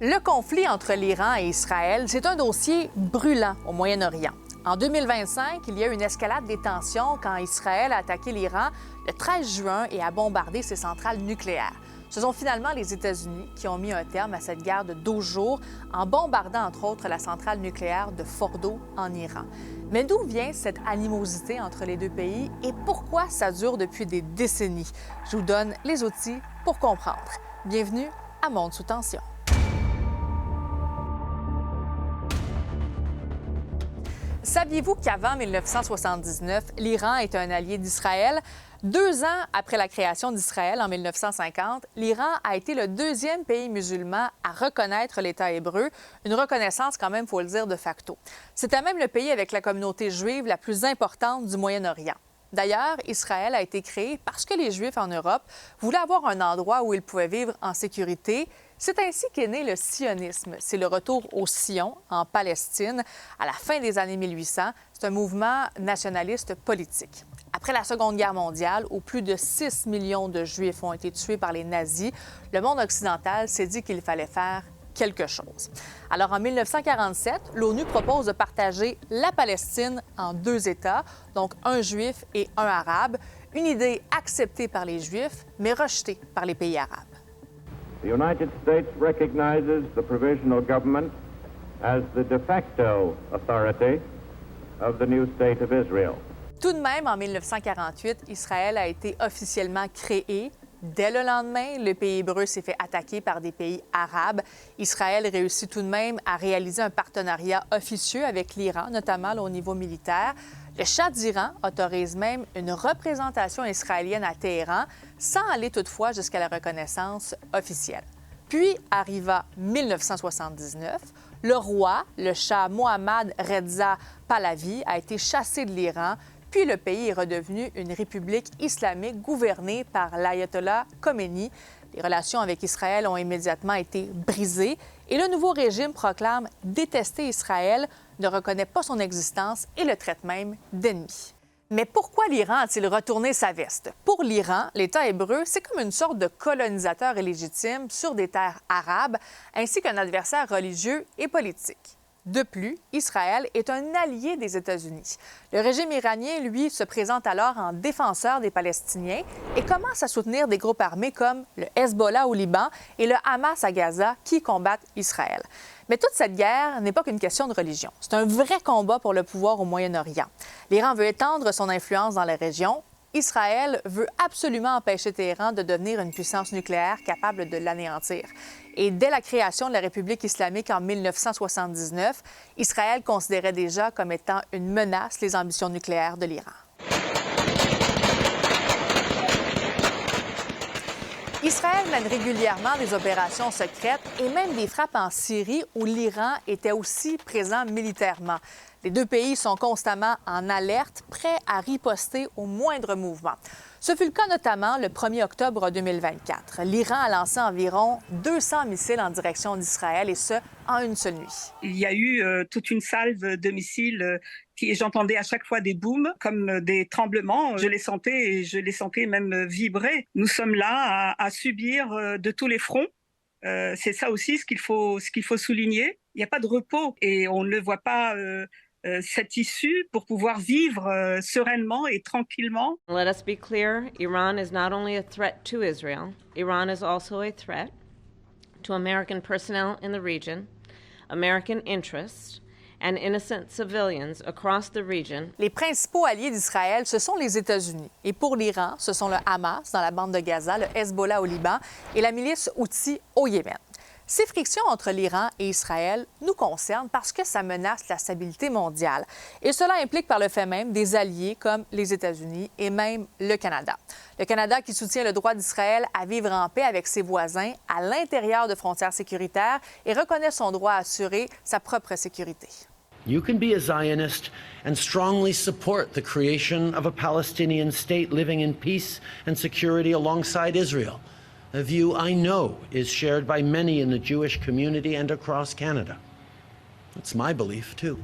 Le conflit entre l'Iran et Israël, c'est un dossier brûlant au Moyen-Orient. En 2025, il y a eu une escalade des tensions quand Israël a attaqué l'Iran le 13 juin et a bombardé ses centrales nucléaires. Ce sont finalement les États-Unis qui ont mis un terme à cette guerre de 12 jours en bombardant entre autres la centrale nucléaire de Fordo en Iran. Mais d'où vient cette animosité entre les deux pays et pourquoi ça dure depuis des décennies? Je vous donne les outils pour comprendre. Bienvenue à Monde sous tension. Saviez-vous qu'avant 1979, l'Iran est un allié d'Israël? 2 ans après la création d'Israël, en 1950, l'Iran a été le deuxième pays musulman à reconnaître l'État hébreu, une reconnaissance quand même, il faut le dire, de facto. C'était même le pays avec la communauté juive la plus importante du Moyen-Orient. D'ailleurs, Israël a été créé parce que les Juifs en Europe voulaient avoir un endroit où ils pouvaient vivre en sécurité. C'est ainsi qu'est né le sionisme. C'est le retour au Sion, en Palestine, à la fin des années 1800. C'est un mouvement nationaliste politique. Après la Seconde Guerre mondiale, où plus de 6 millions de Juifs ont été tués par les nazis, le monde occidental s'est dit qu'il fallait faire quelque chose. Alors, en 1947, l'ONU propose de partager la Palestine en 2 États, donc un juif et un arabe, une idée acceptée par les Juifs, mais rejetée par les pays arabes. The United States recognizes the provisional government as the de facto authority of the new state of Israel. Tout de même, en 1948, Israël a été officiellement créé. Dès le lendemain, le pays hébreu s'est fait attaquer par des pays arabes. Israël réussit tout de même à réaliser un partenariat officieux avec l'Iran, notamment au niveau militaire. Le Shah d'Iran autorise même une représentation israélienne à Téhéran, sans aller toutefois jusqu'à la reconnaissance officielle. Puis arriva 1979. Le roi, le Shah Mohammad Reza Pahlavi, a été chassé de l'Iran. Puis le pays est redevenu une république islamique gouvernée par l'ayatollah Khomeini. Les relations avec Israël ont immédiatement été brisées et le nouveau régime proclame détester Israël, ne reconnaît pas son existence et le traite même d'ennemi. Mais pourquoi l'Iran a-t-il retourné sa veste? Pour l'Iran, l'État hébreu, c'est comme une sorte de colonisateur illégitime sur des terres arabes, ainsi qu'un adversaire religieux et politique. De plus, Israël est un allié des États-Unis. Le régime iranien, lui, se présente alors en défenseur des Palestiniens et commence à soutenir des groupes armés comme le Hezbollah au Liban et le Hamas à Gaza qui combattent Israël. Mais toute cette guerre n'est pas qu'une question de religion. C'est un vrai combat pour le pouvoir au Moyen-Orient. L'Iran veut étendre son influence dans la région. Israël veut absolument empêcher Téhéran de devenir une puissance nucléaire capable de l'anéantir. Et dès la création de la République islamique en 1979, Israël considérait déjà comme étant une menace les ambitions nucléaires de l'Iran. Israël mène régulièrement des opérations secrètes et même des frappes en Syrie où l'Iran était aussi présent militairement. Les deux pays sont constamment en alerte, prêts à riposter au moindre mouvement. Ce fut le cas notamment le 1er octobre 2024. L'Iran a lancé environ 200 missiles en direction d'Israël et ce, en une seule nuit. Il y a eu toute une salve de missiles et j'entendais à chaque fois des booms comme des tremblements. Je les sentais même vibrer. Nous sommes là à subir de tous les fronts. C'est ça aussi ce qu'il faut souligner. Il n'y a pas de repos et on ne voit pas cette issue pour pouvoir vivre sereinement et tranquillement. Let us be clear, Iran is not only a threat to Israel, Iran is also a threat to American personnel in the region, American interests, and innocent civilians across the region. Les principaux alliés d'Israël, ce sont les États-Unis. Et pour l'Iran, ce sont le Hamas dans la bande de Gaza, le Hezbollah au Liban et la milice Houthi au Yémen. Ces frictions entre l'Iran et Israël nous concernent parce que ça menace la stabilité mondiale. Et cela implique par le fait même des alliés comme les États-Unis et même le Canada. Le Canada qui soutient le droit d'Israël à vivre en paix avec ses voisins à l'intérieur de frontières sécuritaires et reconnaît son droit à assurer sa propre sécurité. You can be a Zionist and strongly support the creation of a Palestinian state living in peace and security alongside Israel. A view I know is shared by many in the Jewish community and across Canada. That's my belief, too.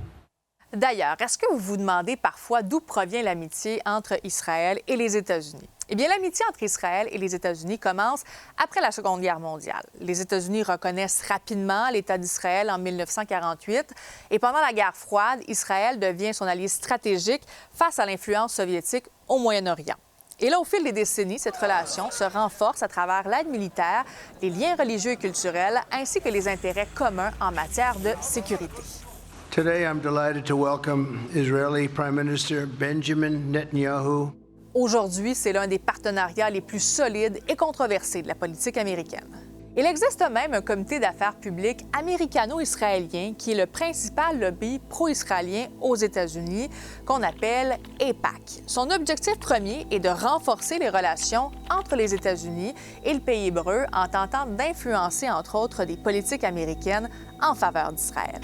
D'ailleurs, est-ce que vous vous demandez parfois d'où provient l'amitié entre Israël et les États-Unis? Eh bien, l'amitié entre Israël et les États-Unis commence après la Seconde Guerre mondiale. Les États-Unis reconnaissent rapidement l'État d'Israël en 1948 et pendant la guerre froide, Israël devient son allié stratégique face à l'influence soviétique au Moyen-Orient. Et là, au fil des décennies, cette relation se renforce à travers l'aide militaire, les liens religieux et culturels, ainsi que les intérêts communs en matière de sécurité. Today, I'm delighted to welcome Israeli Prime Minister Benjamin Netanyahu. Aujourd'hui, c'est l'un des partenariats les plus solides et controversés de la politique américaine. Il existe même un comité d'affaires publiques américano-israélien qui est le principal lobby pro-israélien aux États-Unis, qu'on appelle AIPAC. Son objectif premier est de renforcer les relations entre les États-Unis et le pays hébreu en tentant d'influencer, entre autres, des politiques américaines en faveur d'Israël.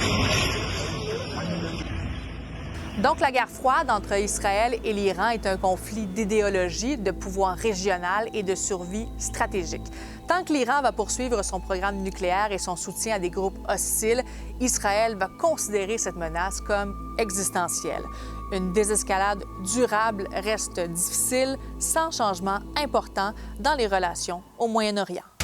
Donc, la guerre froide entre Israël et l'Iran est un conflit d'idéologie, de pouvoir régional et de survie stratégique. Tant que l'Iran va poursuivre son programme nucléaire et son soutien à des groupes hostiles, Israël va considérer cette menace comme existentielle. Une désescalade durable reste difficile sans changement important dans les relations au Moyen-Orient.